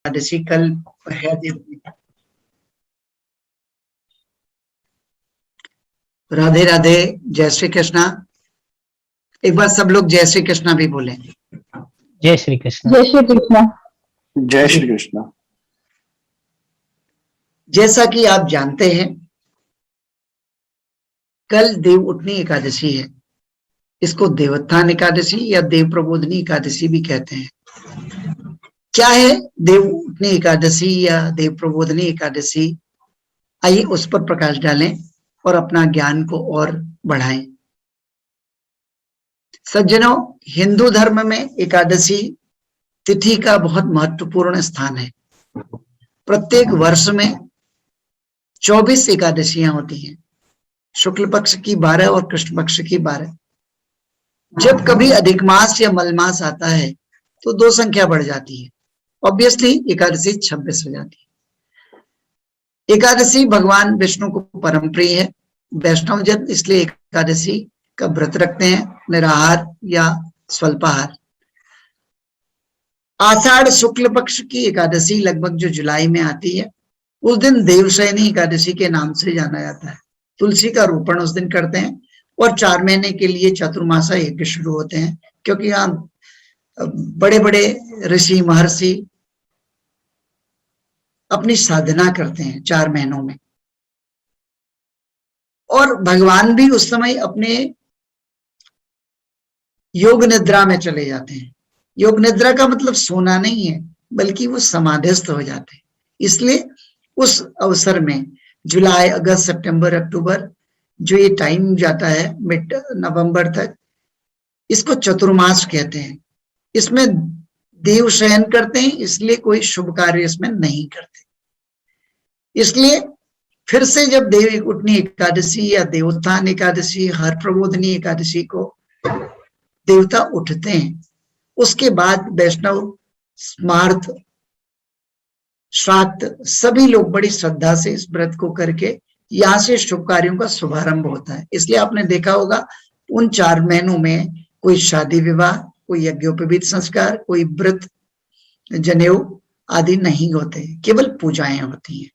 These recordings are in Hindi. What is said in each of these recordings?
एकादशी कल है। राधे राधे, जय श्री कृष्णा। एक बार सब लोग जय श्री कृष्णा भी बोलें। जय श्री कृष्ण। जय श्री कृष्ण। जय श्री कृष्ण। जैसा कि आप जानते हैं, कल देव उठनी एकादशी है। इसको देवोत्थान एकादशी या देव प्रबोधनी एकादशी भी कहते हैं। क्या है देव उठनी एकादशी या देव प्रबोधनी एकादशी? आइए उस पर प्रकाश डालें और अपना ज्ञान को और बढ़ाएं। सज्जनों, हिंदू धर्म में एकादशी तिथि का बहुत महत्वपूर्ण स्थान है। प्रत्येक वर्ष में 24 एकादशियां होती हैं, शुक्ल पक्ष की 12 और कृष्ण पक्ष की 12। जब कभी अधिक मास या मलमास आता है तो दो संख्या बढ़ जाती है। ऑब्वियसली एकादशी 26 हो जाती है। एकादशी भगवान विष्णु को परम प्रिय है। वैष्णव जन इसलिए एकादशी का व्रत रखते हैं, निराहार या स्वल्पाहार। आषाढ़ शुक्ल पक्ष की एकादशी लगभग जो जुलाई में आती है, उस दिन देवशयनी एकादशी के नाम से जाना जाता है। तुलसी का रोपण उस दिन करते हैं और 4 महीने के लिए चतुर्मासा यज्ञ शुरू होते हैं, क्योंकि यहाँ बड़े बड़े ऋषि महर्षि अपनी साधना करते हैं 4 महीनों में। और भगवान भी उस समय अपने योग निद्रा में चले जाते हैं। योग निद्रा का मतलब सोना नहीं है, बल्कि वो समाधिस्थ हो जाते हैं। इसलिए उस अवसर में जुलाई, अगस्त, सितंबर, अक्टूबर जो ये टाइम जाता है मिड नवंबर तक, इसको चतुर्मास कहते हैं। इसमें देव शयन करते हैं, इसलिए कोई शुभ कार्य इसमें नहीं करते। इसलिए फिर से जब देव उठनी एकादशी या देवोत्थान एकादशी, हर प्रबोधनी एकादशी को देवता उठते हैं, उसके बाद वैष्णव, स्मार्त, श्राद्ध सभी लोग बड़ी श्रद्धा से इस व्रत को करके यहाँ से शुभ कार्यों का शुभारंभ होता है। इसलिए आपने देखा होगा उन 4 महीनों में कोई शादी विवाह, कोई यज्ञोपवीत संस्कार, कोई व्रत, जनेऊ आदि नहीं होते, केवल पूजाएं होती हैं।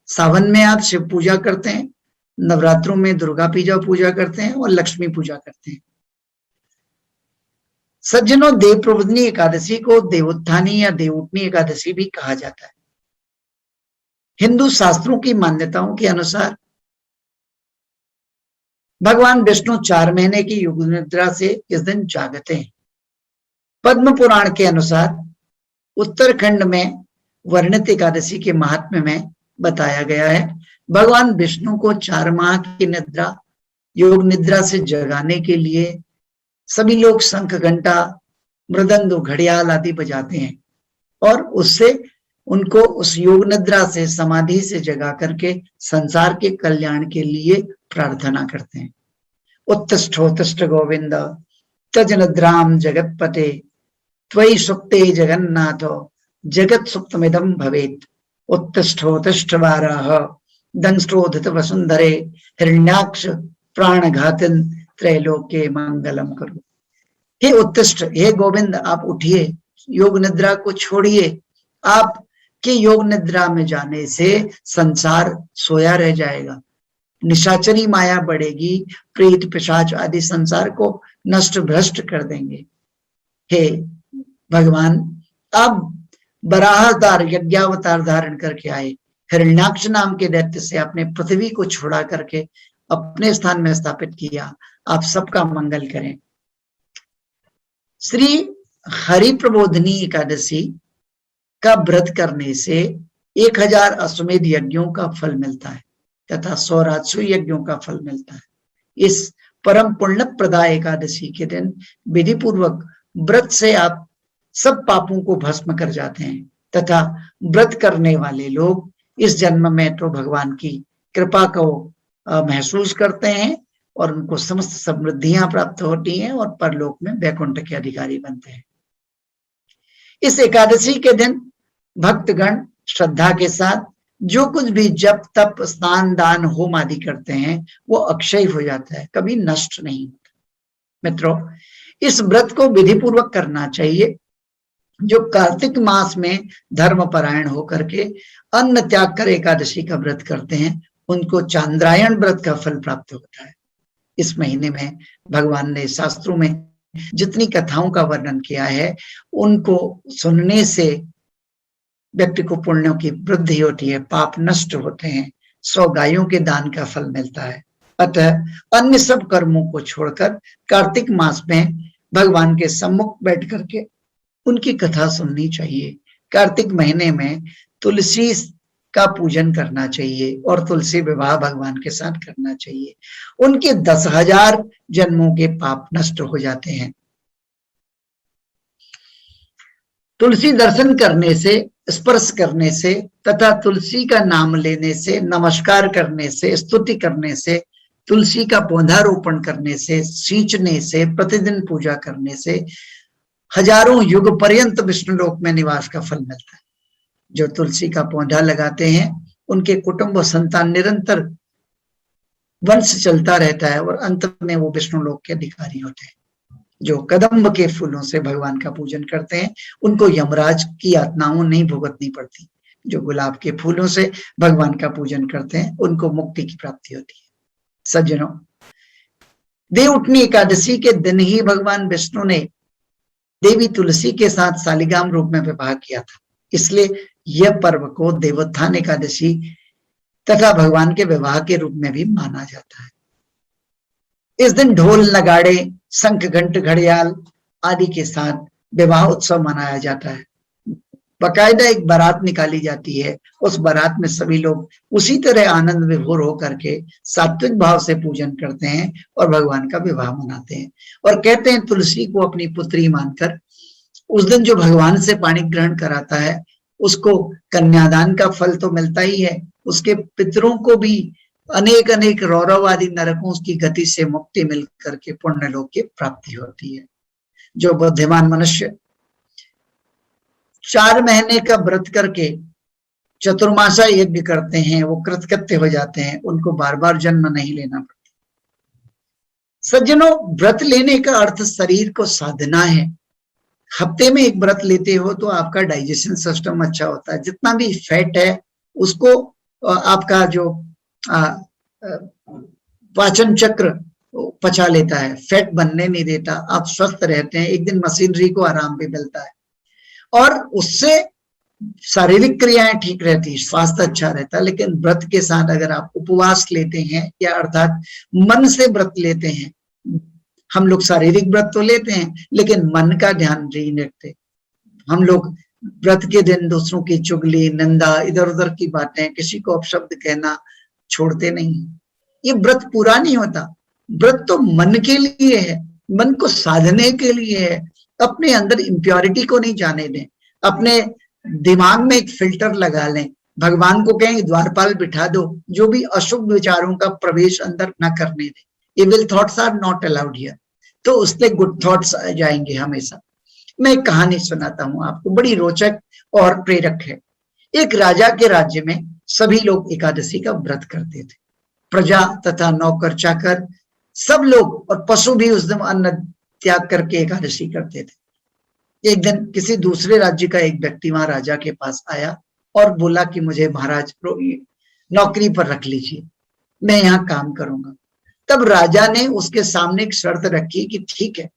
सावन में आप शिव पूजा करते हैं, नवरात्रों में दुर्गा पूजा करते हैं और लक्ष्मी पूजा करते हैं। सज्जनों, देव प्रबोधनी एकादशी को देवोत्थानी या देवउठनी एकादशी भी कहा जाता है। हिंदू शास्त्रों की मान्यताओं के अनुसार भगवान विष्णु 4 महीने की योग निद्रा से इस दिन जागते हैं। पद्म पुराण के अनुसार उत्तराखंड में वर्णित एकादशी के महात्म्य में बताया गया है, भगवान विष्णु को 4 माह की निद्रा, योग निद्रा से जगाने के लिए सभी लोग शंख, घंटा, मृदंग, घड़ियाल आदि बजाते हैं और उससे उनको उस योग निद्रा से, समाधि से जगा करके संसार के कल्याण के लिए प्रार्थना करते हैं। उत्तिष्ठोत्तिष्ठ गोविंद तज निद्राम जगतपते त्वयि सुप्ते जगन्नाथो जगत सुप्तमिदं भवेत्। उत्तिष्ठोत्तिष्ठ वाराह दंष्ट्रोदित वसुंधरे हिरण्याक्ष प्राणघातिन त्रैलोक्ये मंगलम करो। हे उत्तिष्ठ, हे गोविंद, आप उठिए, योग निद्रा को छोड़िए। आपके योग निद्रा में जाने से संसार सोया रह जाएगा, निशाचरी माया बढ़ेगी, प्रेत पिशाच आदि संसार को नष्ट भ्रष्ट कर देंगे। हे भगवान, आप बराहदार यज्ञावतार धारण करके आए, हिरण्याक्ष नाम के दैत्य से आपने पृथ्वी को छोड़ा करके अपने स्थान में स्थापित किया। आप सबका मंगल करें। श्री हरि प्रबोधनी एकादशी का व्रत करने से 1000 अश्वमेध यज्ञों का फल मिलता है तथा 100 राजसूय यज्ञों का फल मिलता है। इस परम पुण्य प्रदाय एकादशी के दिन विधि पूर्वक व्रत से आप सब पापों को भस्म कर जाते हैं तथा व्रत करने वाले लोग इस जन्म में तो भगवान की कृपा को महसूस करते हैं और उनको समस्त समृद्धियां प्राप्त होती हैं और परलोक में वैकुंठ के अधिकारी बनते हैं। इस एकादशी के दिन भक्तगण श्रद्धा के साथ जो कुछ भी जप, तप, स्नान, दान, होम आदि करते हैं वो अक्षय हो जाता है, कभी नष्ट नहीं होता। मित्रों, इस व्रत को विधि पूर्वक करना चाहिए जो कार्तिक मास में धर्म परायण होकर के अन्न त्याग कर एकादशी का व्रत करते हैं, उनको चांद्रायण व्रत का फल प्राप्त होता है। इस महीने में भगवान ने शास्त्रों में जितनी कथाओं का वर्णन किया है, उनको सुनने से व्यक्ति को पुण्यों की वृद्धि होती है, पाप नष्ट होते हैं, 100 गायों के दान का फल मिलता है। अतः अन्य सब कर्मों को छोड़कर कार्तिक मास में भगवान के सम्मुख बैठ करके उनकी कथा सुननी चाहिए। कार्तिक महीने में तुलसी का पूजन करना चाहिए और तुलसी विवाह भगवान के साथ करना चाहिए। उनके 10,000 जन्मों के पाप नष्ट हो जाते हैं। तुलसी दर्शन करने से, स्पर्श करने से तथा तुलसी का नाम लेने से, नमस्कार करने से, स्तुति करने से, तुलसी का पौधारोपण करने से, सींचने से, प्रतिदिन पूजा करने से हजारों युग पर्यंत विष्णुलोक में निवास का फल मिलता है। जो तुलसी का पौधा लगाते हैं, उनके कुटुंब संतान निरंतर वंश चलता रहता है और अंत में वो विष्णुलोक के अधिकारी होते हैं। जो कदम्ब के फूलों से भगवान का पूजन करते हैं, उनको यमराज की यातनाओं नहीं भुगतनी पड़ती। जो गुलाब के फूलों से भगवान का पूजन करते हैं, उनको मुक्ति की प्राप्ति होती है। सज्जनों, देवउठनी एकादशी के दिन ही भगवान विष्णु ने देवी तुलसी के साथ शालिग्राम रूप में विवाह किया था। इसलिए यह पर्व को देवोत्थान एकादशी तथा भगवान के विवाह के रूप में भी माना जाता है। इस दिन ढोल, नगाड़े, शंख, घंट, घड़ियाल आदि के साथ विवाह उत्सव मनाया जाता है। बाकायदा एक बारात निकाली जाती है। उस बारात में सभी लोग उसी तरह आनंद विभोर होकर के सात्विक भाव से पूजन करते हैं और भगवान का विवाह मनाते हैं। और कहते हैं तुलसी को अपनी पुत्री मानकर उस दिन जो भगवान से पाणी ग्रहण कराता है, उसको कन्यादान का फल तो मिलता ही है, उसके पितरों को भी अनेक अनेक रौरव आदि नरकों की गति से मुक्ति मिल करके पुण्य लोक की प्राप्ति होती है। जो बुद्धिमान मनुष्य 4 महीने का व्रत करके चतुर्मासा यज्ञ करते हैं, वो कृतकृत्य हो जाते हैं, उनको बार बार जन्म नहीं लेना पड़ता। सज्जनों, व्रत लेने का अर्थ शरीर को साधना है। हफ्ते में एक व्रत लेते हो तो आपका डाइजेशन सिस्टम अच्छा होता है। जितना भी फैट है उसको आपका जो पाचन चक्र पचा लेता है, फैट बनने नहीं देता, आप स्वस्थ रहते हैं। एक दिन मशीनरी को आराम भी मिलता है और उससे शारीरिक क्रियाएं ठीक रहती है, स्वास्थ्य अच्छा रहता है। लेकिन व्रत के साथ अगर आप उपवास लेते हैं या अर्थात मन से व्रत लेते हैं, हम लोग शारीरिक व्रत तो लेते हैं लेकिन मन का ध्यान नहीं रखते। हम लोग व्रत के दिन दूसरों की चुगली, निंदा, इधर उधर की बातें, किसी को अपशब्द कहना छोड़ते नहीं। ये व्रत पूरा नहीं होता। व्रत तो मन के लिए है, मन को साधने के लिए है। अपने अंदर इम्प्योरिटी को नहीं जाने दें, अपने दिमाग में एक फिल्टर लगा लें। भगवान को कहें द्वारपाल बिठा दो, जो भी अशुभ विचारों का प्रवेश अंदर न करने दें। Evil thoughts are not allowed here, तो उससे गुड थॉट्स आ जाएंगे हमेशा। मैं एक कहानी सुनाता हूं आपको, बड़ी रोचक और प्रेरक है। एक राजा के राज्य में सभी लोग एकादशी का व्रत करते थे। प्रजा तथा नौकर चाकर सब लोग और पशु भी उस दिन अन्न त्याग करके एकादशी करते थे। एक दिन किसी दूसरे राज्य का एक व्यक्ति वहां राजा के पास आया और बोला कि मुझे महाराज नौकरी पर रख लीजिए, मैं यहाँ काम करूंगा। तब राजा ने उसके सामने एक शर्त रखी कि ठीक है,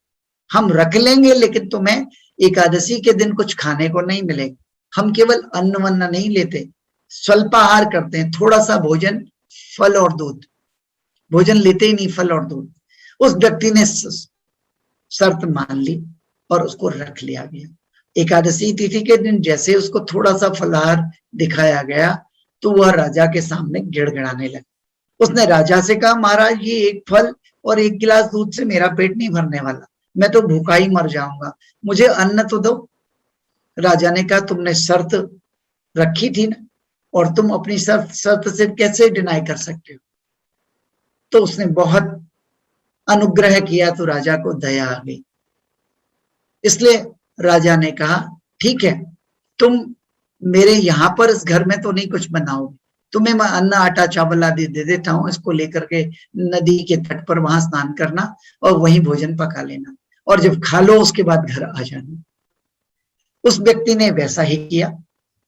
हम रख लेंगे लेकिन तुम्हें एकादशी के दिन कुछ खाने को नहीं मिलेगा। हम केवल अन्न वन्न नहीं लेते, स्वल्पाहार करते हैं, थोड़ा सा भोजन, फल और दूध। भोजन लेते ही नहीं, फल और दूध। उस व्यक्ति ने शर्त मान ली और उसको रख लिया गया। एकादशी तिथि के दिन जैसे उसको थोड़ा सा फलाहार दिखाया गया तो वह राजा के सामने गिड़गिड़ाने लगा। उसने राजा से कहा, महाराज ये एक फल और एक गिलास दूध से मेरा पेट नहीं भरने वाला, मैं तो भूखा ही मर जाऊंगा, मुझे अन्न तो दो। राजा ने कहा, तुमने शर्त रखी थी ना, और तुम अपनी शर्त से कैसे डिनाई कर सकते हो। तो उसने बहुत अनुग्रह किया तो राजा को दया आ गई। इसलिए राजा ने कहा, ठीक है, तुम मेरे यहाँ पर इस घर में तो नहीं कुछ बनाओगे, तुम्हें मैं अन्न, आटा, चावल आदि दे देता हूँ, इसको लेकर के नदी के तट पर वहां स्नान करना और वहीं भोजन पका लेना, और जब खा लो उसके बाद घर आ जाना। उस व्यक्ति ने वैसा ही किया।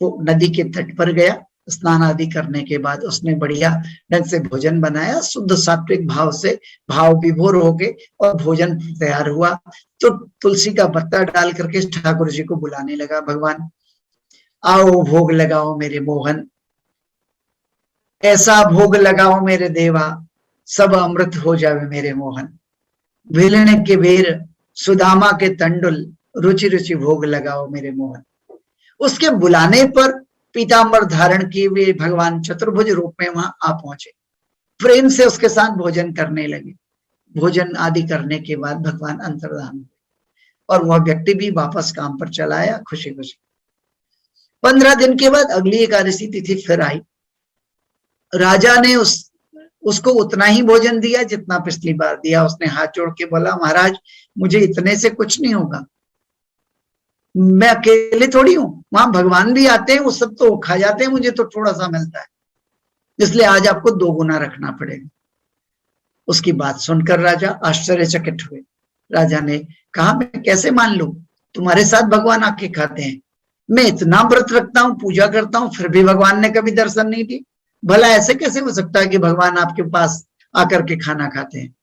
वो नदी के तट पर गया, स्नान आदि करने के बाद उसने बढ़िया ढंग से भोजन बनाया, शुद्ध सात्विक भाव से भाव विभोर हो गए और भोजन तैयार हुआ। तो तुलसी का पत्ता डाल करके ठाकुर जी को बुलाने लगा, भगवान आओ भोग लगाओ मेरे मोहन, ऐसा भोग लगाओ मेरे देवा, सब अमृत हो जावे मेरे मोहन। विलण के बेर सुदामा के तंडुल, रुचि रुचि भोग लगाओ मेरे मोहन। उसके बुलाने पर पीतांबर धारण किए हुए भगवान चतुर्भुज रूप में वहां आ पहुंचे, प्रेम से उसके साथ भोजन करने लगे। भोजन आदि करने के बाद भगवान अंतर्धान हुए और वह व्यक्ति भी वापस काम पर चला आया खुशी खुशी। 15 दिन के बाद अगली एकादशी तिथि फिर आई। राजा ने उसको उतना ही भोजन दिया जितना पिछली बार दिया। उसने हाथ जोड़ के बोला, महाराज मुझे इतने से कुछ नहीं होगा, मैं अकेले थोड़ी हूं, वहां भगवान भी आते हैं, वो सब तो खा जाते हैं, मुझे तो थोड़ा सा मिलता है, इसलिए आज आपको 2 गुना रखना पड़ेगा। उसकी बात सुनकर राजा आश्चर्यचकित हुए। राजा ने कहा, मैं कैसे मान लूं, तुम्हारे साथ भगवान आके खाते हैं, मैं इतना व्रत रखता हूं, पूजा करता हूं, फिर भी भगवान ने कभी दर्शन नहीं दिए। भला ऐसे कैसे हो सकता है कि भगवान आपके पास आकर के खाना खाते हैं।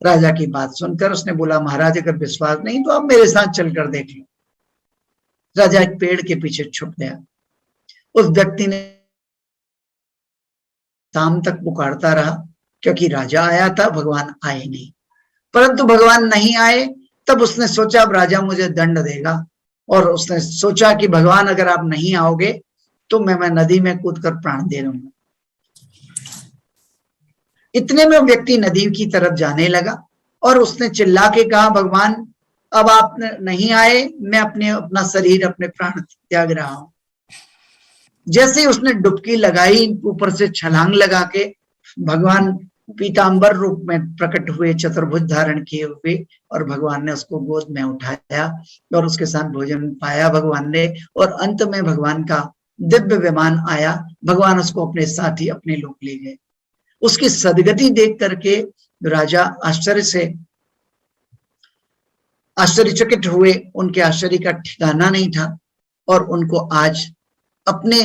राजा की बात सुनकर उसने बोला, महाराज अगर विश्वास नहीं तो आप मेरे साथ चलकर देख लो। राजा एक पेड़ के पीछे छुप गया। उस व्यक्ति ने शाम तक पुकारता रहा, क्योंकि राजा आया था, भगवान आए नहीं। परंतु भगवान नहीं आए, तब उसने सोचा अब राजा मुझे दंड देगा, और उसने सोचा कि भगवान अगर आप नहीं आओगे तो मैं नदी में कूदकर प्राण दे दूंगा। इतने में व्यक्ति नदी की तरफ जाने लगा और उसने चिल्ला के कहा, भगवान अब आप नहीं आए, मैं अपना शरीर, अपने प्राण त्याग रहा हूं। जैसे ही उसने डुबकी लगाई, ऊपर से छलांग लगा के भगवान पीतांबर रूप में प्रकट हुए, चतुर्भुज धारण किए हुए, और भगवान ने उसको गोद में उठाया और उसके साथ भोजन पाया भगवान ने। और अंत में भगवान का दिव्य विमान आया, भगवान उसको अपने साथ ही अपने लोक ले गए। उसकी सदगति देख करके राजा आश्चर्यचकित हुए, उनके आश्चर्य का ठिकाना नहीं था, और उनको आज अपने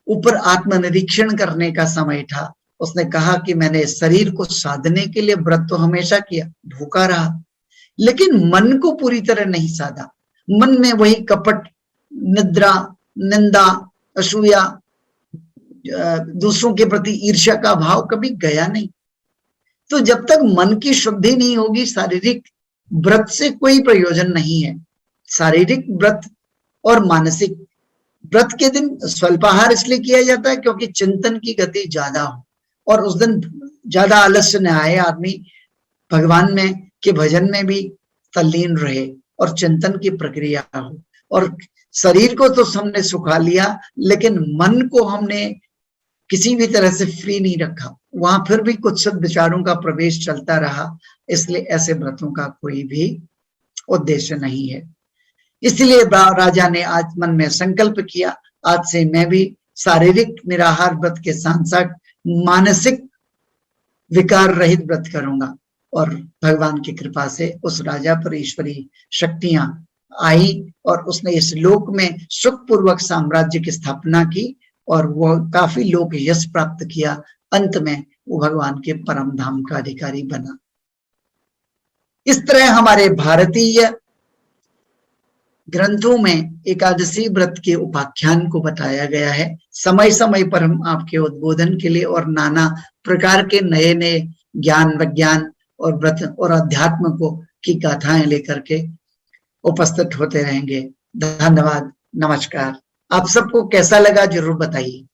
ऊपर आत्मनिरीक्षण करने का समय था। उसने कहा कि मैंने शरीर को साधने के लिए व्रत तो हमेशा किया, भूखा रहा, लेकिन मन को पूरी तरह नहीं साधा। मन में वही कपट, निद्रा, निंदा, असूया, दूसरों के प्रति ईर्ष्या का भाव कभी गया नहीं। तो जब तक मन की शुद्धि नहीं होगी, शारीरिक व्रत से कोई प्रयोजन नहीं है। शारीरिक व्रत और मानसिक व्रत के दिन स्वल्पाहार इसलिए किया जाता है क्योंकि चिंतन की गति ज्यादा हो, और उस दिन ज्यादा आलस्य न आए, आदमी भगवान में के भजन में भी तल्लीन रहे और चिंतन की प्रक्रिया हो। और शरीर को तो हमने सुखा लिया, लेकिन मन को हमने किसी भी तरह से फ्री नहीं रखा, वहां फिर भी कुछ सब विचारों का प्रवेश चलता रहा। इसलिए ऐसे व्रतों का कोई भी उद्देश्य नहीं है। इसलिए राजा ने आज मन में संकल्प किया, आज से मैं भी शारीरिक निराहार व्रत के साथ साथ मानसिक विकार रहित व्रत करूंगा। और भगवान की कृपा से उस राजा पर ईश्वरी शक्तियां आई और उसने इस लोक में सुखपूर्वक साम्राज्य की स्थापना की, और वो काफी लोक यश प्राप्त किया। अंत में वो भगवान के परम धाम का अधिकारी बना। इस तरह हमारे भारतीय ग्रंथों में एकादशी व्रत के उपाख्यान को बताया गया है। समय समय पर हम आपके उद्बोधन के लिए और नाना प्रकार के नए नए ज्ञान, विज्ञान और व्रत और अध्यात्म को की गाथाएं लेकर के उपस्थित होते रहेंगे। धन्यवाद, नमस्कार। आप सबको कैसा लगा जरूर बताइए।